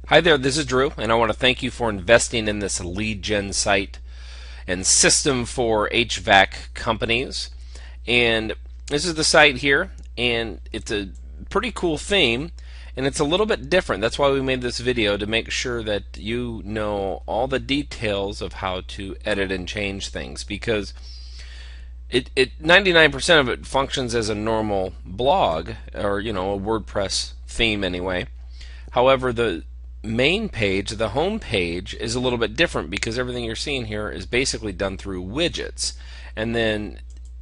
Hi there, this is Drew, and I want to thank you for investing in this lead gen site and system for HVAC companies. And this is the site here, and it's a pretty cool theme, and it's a little bit different. That's why we made this video, to make sure that you know all the details of how to edit and change things, because 99% of it functions as a normal blog, or a WordPress theme anyway. However, the main page, the home page, is a little bit different, because everything you're seeing here is basically done through widgets. And then,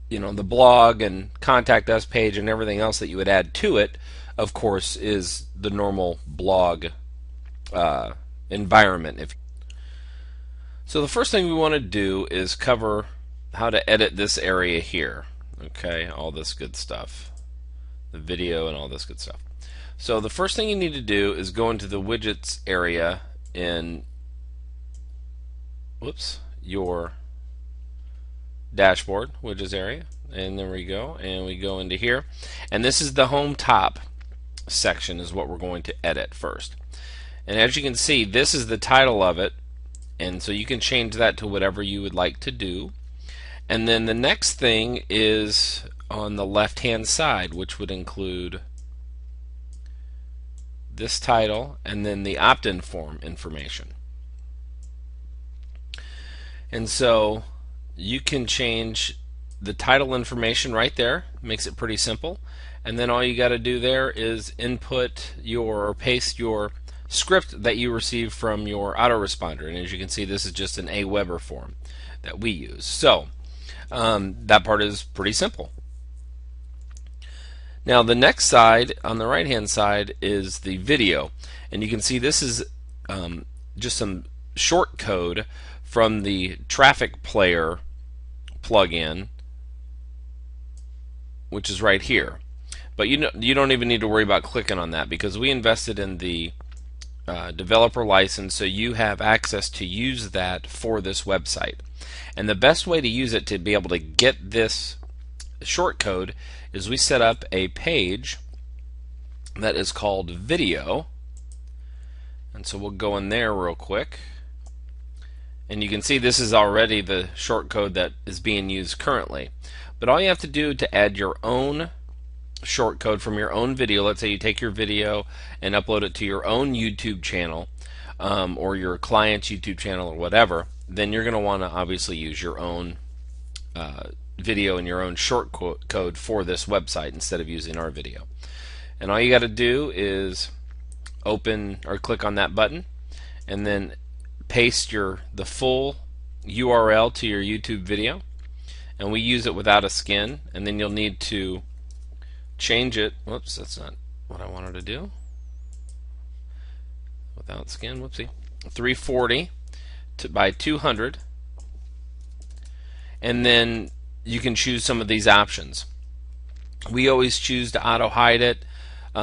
the blog and contact us page and everything else that you would add to it, of course, is the normal blog environment. So the first thing we want to do is cover how to edit this area here. Okay, all this good stuff, the video and all this good stuff. So the first thing you need to do is go into the widgets area in your dashboard widgets area, and there we go, and we go into here, and this is the home top section is what we're going to edit first. And as you can see, this is the title of it, and so you can change that to whatever you would like to do. And then the next thing is on the left hand side, which would include this title and then the opt-in form information. And so you can change the title information right there. Makes it pretty simple. And then all you got to do there is input or paste your script that you receive from your autoresponder. And as you can see, this is just an Aweber form that we use. So that part is pretty simple. Now the next side, on the right hand side, is the video, and you can see this is just some short code from the traffic player plugin, which is right here. But you don't even need to worry about clicking on that, because we invested in the developer license, so you have access to use that for this website. And the best way to use it to be able to get this short code is we set up a page that is called video, and so we'll go in there real quick, and you can see this is already the short code that is being used currently. But all you have to do to add your own short code from your own video, let's say you take your video and upload it to your own YouTube channel, or your client's YouTube channel, or whatever, then you're going to want to obviously use your own video and your own short code for this website instead of using our video. And all you got to do is open or click on that button, and then paste the full URL to your YouTube video, and we use it without a skin. And then you'll need to change it. Whoops, that's not what I wanted to do. Without skin, whoopsie. 340 by 200, and then you can choose some of these options. We always choose to auto hide it.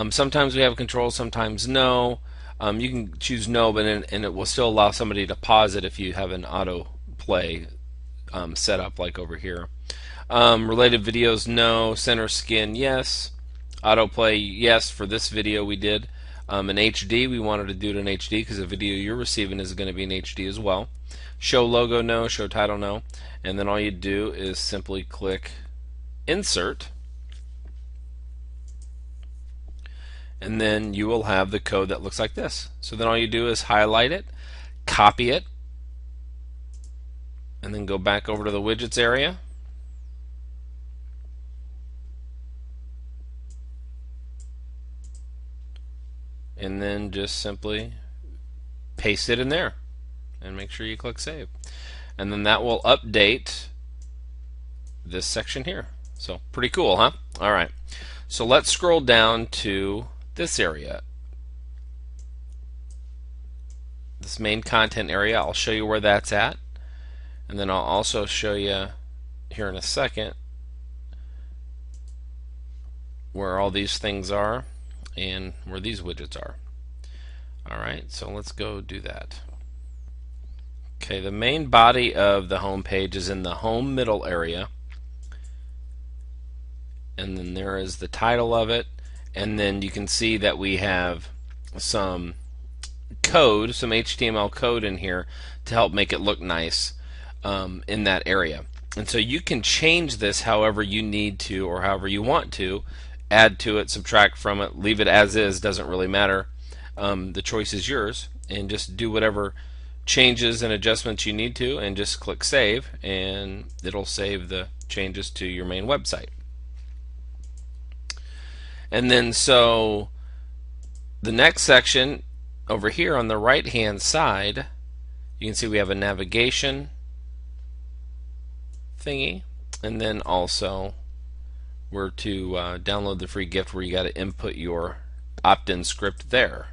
Sometimes we have control, sometimes no. You can choose no, but and it will still allow somebody to pause it if you have an auto play set up, like over here. Related videos, no. Center skin, yes. Autoplay, yes. For this video we did. In HD, we wanted to do it in HD because the video you're receiving is going to be in HD as well. Show logo, no. Show title, no. And then all you do is simply click insert, and then you will have the code that looks like this. So then all you do is highlight it, copy it, and then go back over to the widgets area, and then just simply paste it in there and make sure you click save, and then that will update this section here. So pretty cool, huh? Alright, so let's scroll down to this area, this main content area. I'll show you where that's at, and then I'll also show you here in a second where all these things are and where these widgets are. Alright, so let's go do that. Okay, the main body of the home page is in the home middle area, and then there is the title of it, and then you can see that we have some code, some HTML code in here to help make it look nice in that area. And so you can change this however you need to or however you want to. Add to it, subtract from it, leave it as is, doesn't really matter. The choice is yours, and just do whatever changes and adjustments you need to, and just click save, and it'll save the changes to your main website. And then so the next section over here on the right hand side, you can see we have a navigation thingy, and then also where to download the free gift, where you got to input your opt-in script there.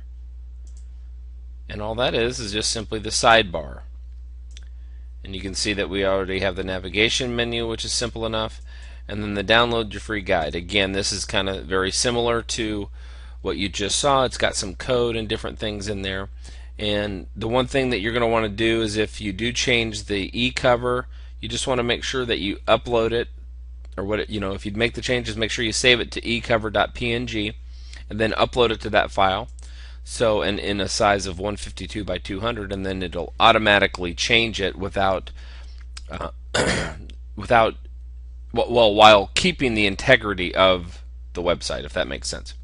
And all that is just simply the sidebar. And you can see that we already have the navigation menu, which is simple enough, and then the download your free guide. Again, this is kind of very similar to what you just saw. It's got some code and different things in there. And the one thing that you're going to want to do is, if you do change the e-cover, you just want to make sure that you upload it, or what if you make the changes, make sure you save it to ecover.png and then upload it to that file. So, and in a size of 152 by 200, and then it'll automatically change it without while keeping the integrity of the website, if that makes sense.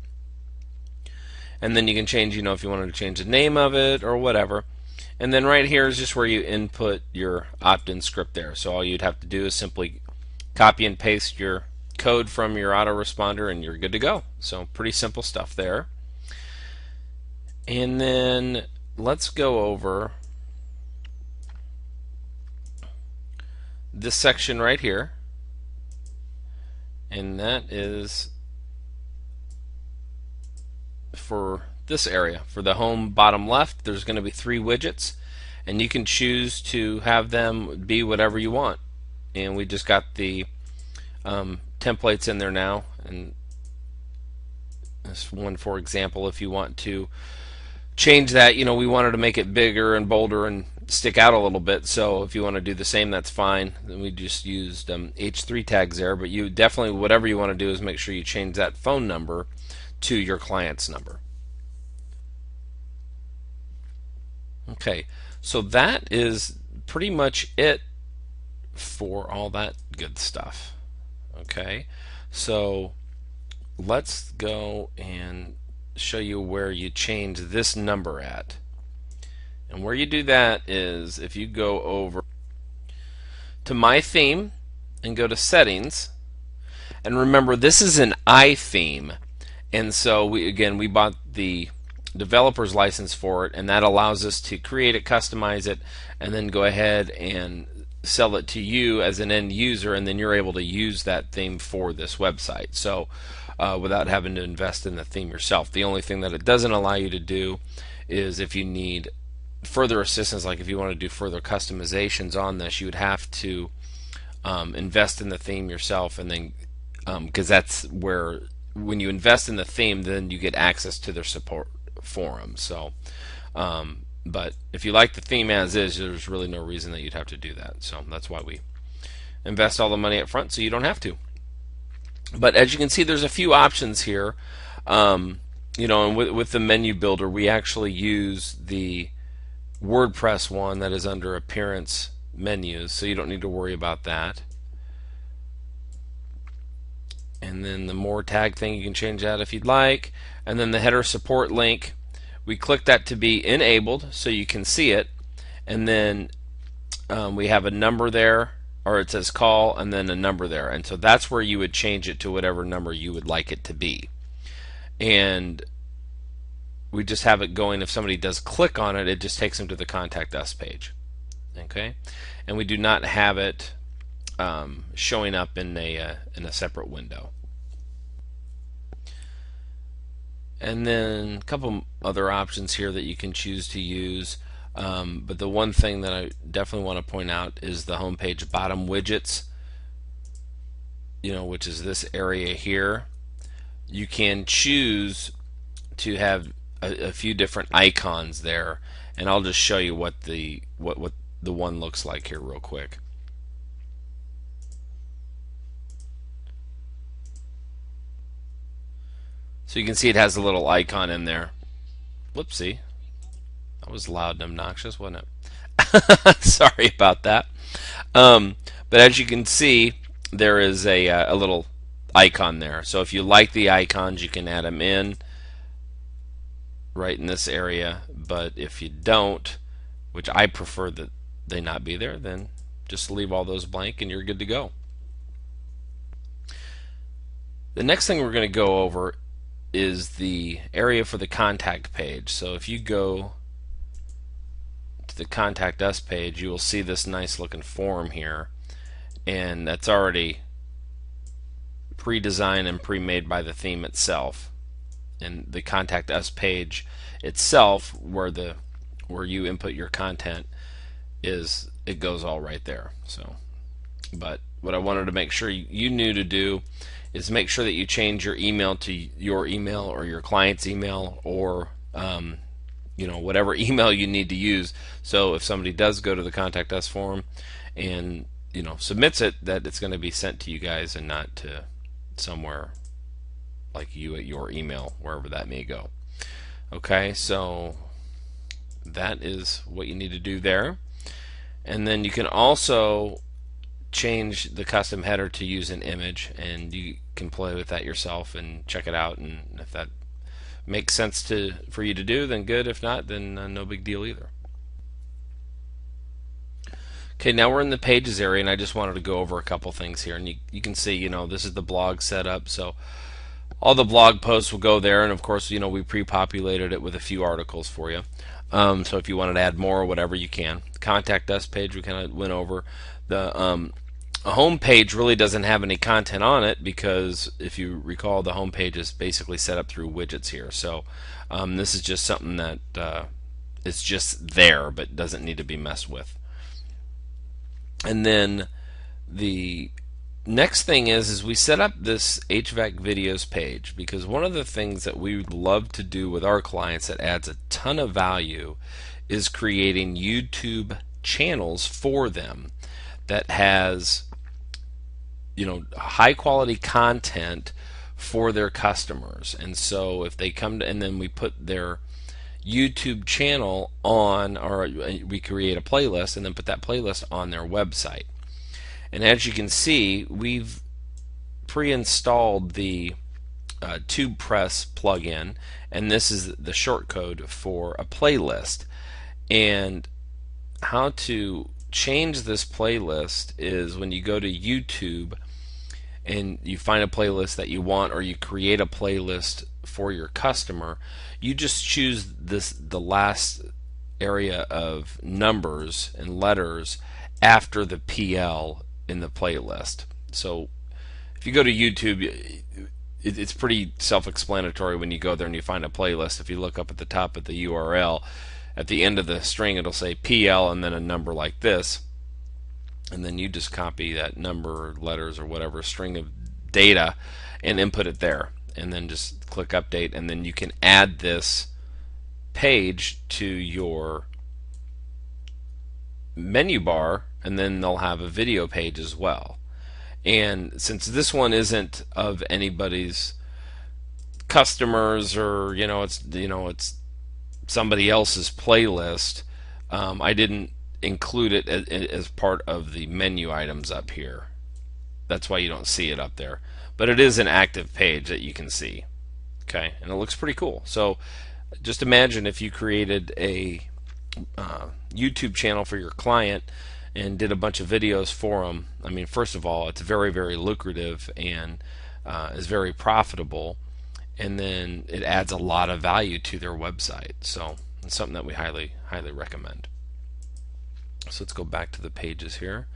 And then you can change, if you wanted to change the name of it or whatever. And then right here is just where you input your opt-in script there. So all you'd have to do is simply copy and paste your code from your autoresponder, and you're good to go. So pretty simple stuff there. And then let's go over this section right here, and that is for this area. For the home bottom left, there's going to be 3 widgets, and you can choose to have them be whatever you want. And we just got the templates in there now, and this one, for example, if you want to change that, we wanted to make it bigger and bolder and stick out a little bit, so if you want to do the same, that's fine. Then we just used H3 tags there, but you definitely, whatever you want to do, is make sure you change that phone number to your client's number. Okay, so that is pretty much it for all that good stuff. Okay, so let's go and show you where you change this number at. And where you do that is, if you go over to My Theme and go to Settings, and remember, this is an iTheme, and so we bought the developer's license for it, and that allows us to create it, customize it, and then go ahead and sell it to you as an end user, and then you're able to use that theme for this website. So without having to invest in the theme yourself. The only thing that it doesn't allow you to do is, if you need further assistance, like if you want to do further customizations on this, you would have to invest in the theme yourself, and then because that's where, when you invest in the theme, then you get access to their support forum. So but if you like the theme as is, there's really no reason that you'd have to do that. So that's why we invest all the money up front, so you don't have to. But as you can see, there's a few options here. And with the menu builder, we actually use the WordPress one that is under Appearance Menus, so you don't need to worry about that. And then the More tag thing, you can change that if you'd like. And then the header support link, we click that to be enabled so you can see it. And then we have a number there, or it says call, and then a number there. And so that's where you would change it to whatever number you would like it to be. And we just have it going, if somebody does click on it, it just takes them to the Contact Us page. Okay, and we do not have it showing up in a separate window. And then a couple other options here that you can choose to use. But the one thing that I definitely want to point out is the homepage bottom widgets, which is this area here. You can choose to have a few different icons there, and I'll just show you what the one looks like here real quick. So you can see it has a little icon in there. Whoopsie. That was loud and obnoxious, wasn't it? Sorry about that. Um, but as you can see, there is a little icon there. So if you like the icons, you can add them in right in this area. But if you don't, which I prefer that they not be there, then just leave all those blank and you're good to go. The next thing we're going to go over is the area for the contact page. So if you go to the contact us page, you will see this nice looking form here, and that's already pre-designed and pre-made by the theme itself. And the contact us page itself, where you input your content, it goes all right there. So, but what I wanted to make sure you knew to do is make sure that you change your email to your email or your client's email, or whatever email you need to use. So if somebody does go to the contact us form and submits it, that it's going to be sent to you guys and not to somewhere like you at your email, wherever that may go. Okay, so that is what you need to do there. And then you can also change the custom header to use an image, and you can play with that yourself and check it out, and if that makes sense for you to do, then good. If not, then no big deal either. Okay, now we're in the pages area, and I just wanted to go over a couple things here. And you can see, this is the blog setup, so all the blog posts will go there, and of course, we pre-populated it with a few articles for you. So if you wanted to add more or whatever, you can. The contact us page we kind of went over. The home page really doesn't have any content on it, because if you recall, the home page is basically set up through widgets here. So this is just something that is just there but doesn't need to be messed with. And then the next thing is we set up this HVAC videos page, because one of the things that we love to do with our clients that adds a ton of value is creating YouTube channels for them that has high quality content for their customers. And so if they come to, and then we put their YouTube channel on, or we create a playlist and then put that playlist on their website. And as you can see, we've pre-installed the TubePress plugin, and this is the shortcode for a playlist. And how to change this playlist is when you go to YouTube and you find a playlist that you want, or you create a playlist for your customer, you just choose the last area of numbers and letters after the PL in the playlist. So if you go to YouTube, it's pretty self-explanatory. When you go there and you find a playlist, if you look up at the top of the URL, at the end of the string it'll say PL and then a number like this, and then you just copy that number or letters or whatever string of data and input it there, and then just click update, and then you can add this page to your menu bar, and then they'll have a video page as well. And since this one isn't of anybody's customers, or it's somebody else's playlist, I didn't include it as part of the menu items up here. That's why you don't see it up there, but it is an active page that you can see. Okay, and it looks pretty cool. So just imagine if you created a YouTube channel for your client and did a bunch of videos for them. I mean, first of all, it's very, very lucrative and is very profitable, and then it adds a lot of value to their website. So it's something that we highly, highly recommend. So let's go back to the pages here.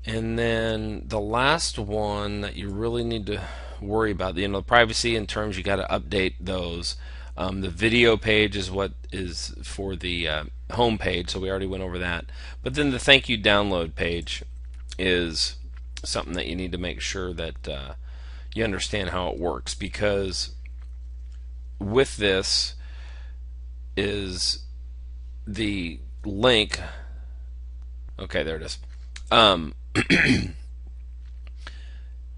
And then the last one that you really need to worry about, the privacy and terms, you got to update those. The video page is what is for the home page, so we already went over that. But then the thank you download page is something that you need to make sure that you understand how it works, because with this is the link. Okay, there it is.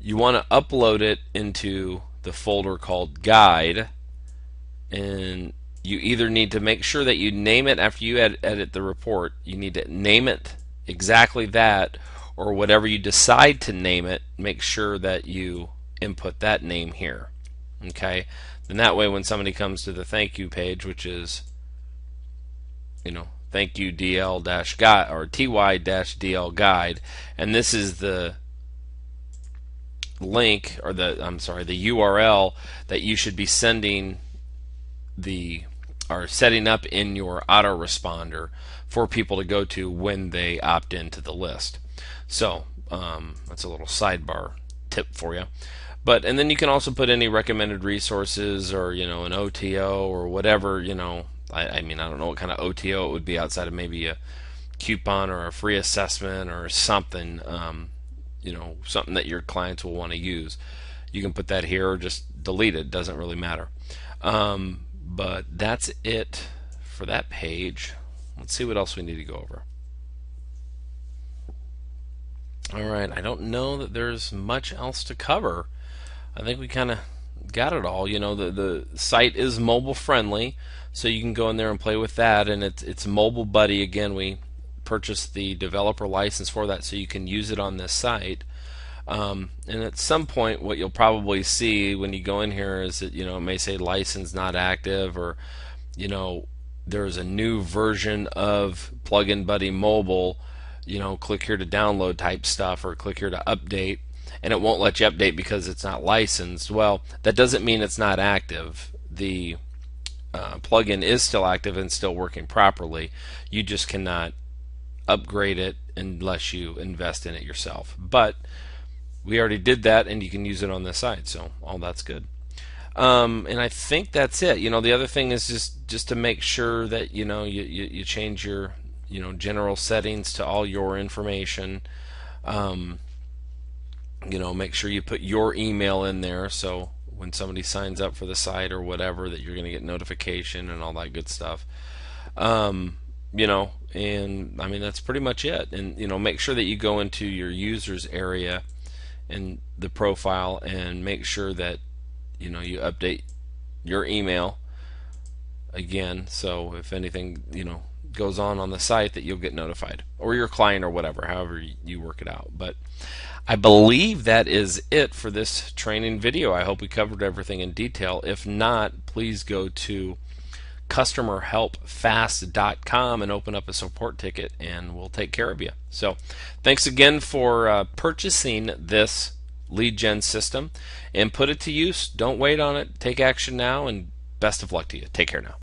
You want to upload it into the folder called guide, and you either need to make sure that you name it after you edit the report. You need to name it exactly that, or whatever you decide to name it, make sure that you input that name here. Okay? Then that way when somebody comes to the thank you page, which is, thank you DL guide or TY DL guide, and this is the link, or the URL that you should be sending the are setting up in your autoresponder for people to go to when they opt into the list. So that's a little sidebar tip for you. And then you can also put any recommended resources, or an OTO or whatever. I mean, I don't know what kind of OTO it would be outside of maybe a coupon or a free assessment or something. Something that your clients will want to use. You can put that here or just delete it. Doesn't really matter. But that's it for that page. Let's see what else we need to go over. Alright, I don't know that there's much else to cover. I think we kind of got it all. The site is mobile friendly, so you can go in there and play with that, and it's Mobile Buddy. Again, we purchased the developer license for that so you can use it on this site. And at some point what you'll probably see when you go in here is that it may say license not active, or there's a new version of Plugin Buddy Mobile, click here to download type stuff, or click here to update, and it won't let you update because it's not licensed. Well, that doesn't mean it's not active. The plugin is still active and still working properly. You just cannot upgrade it unless you invest in it yourself. But we already did that, and you can use it on this site, so all that's good. And I think that's it. The other thing is just to make sure that you change your general settings to all your information. Make sure you put your email in there, so when somebody signs up for the site or whatever, that you're going to get notification and all that good stuff. And I mean, that's pretty much it. And make sure that you go into your users area in the profile and make sure that you update your email again, so if anything goes on the site, that you'll get notified, or your client, or whatever, however you work it out. But I believe that is it for this training video. I hope we covered everything in detail. If not, please go to customerhelpfast.com and open up a support ticket, and we'll take care of you. So thanks again for purchasing this lead gen system, and put it to use. Don't wait on it. Take action now, and best of luck to you. Take care now.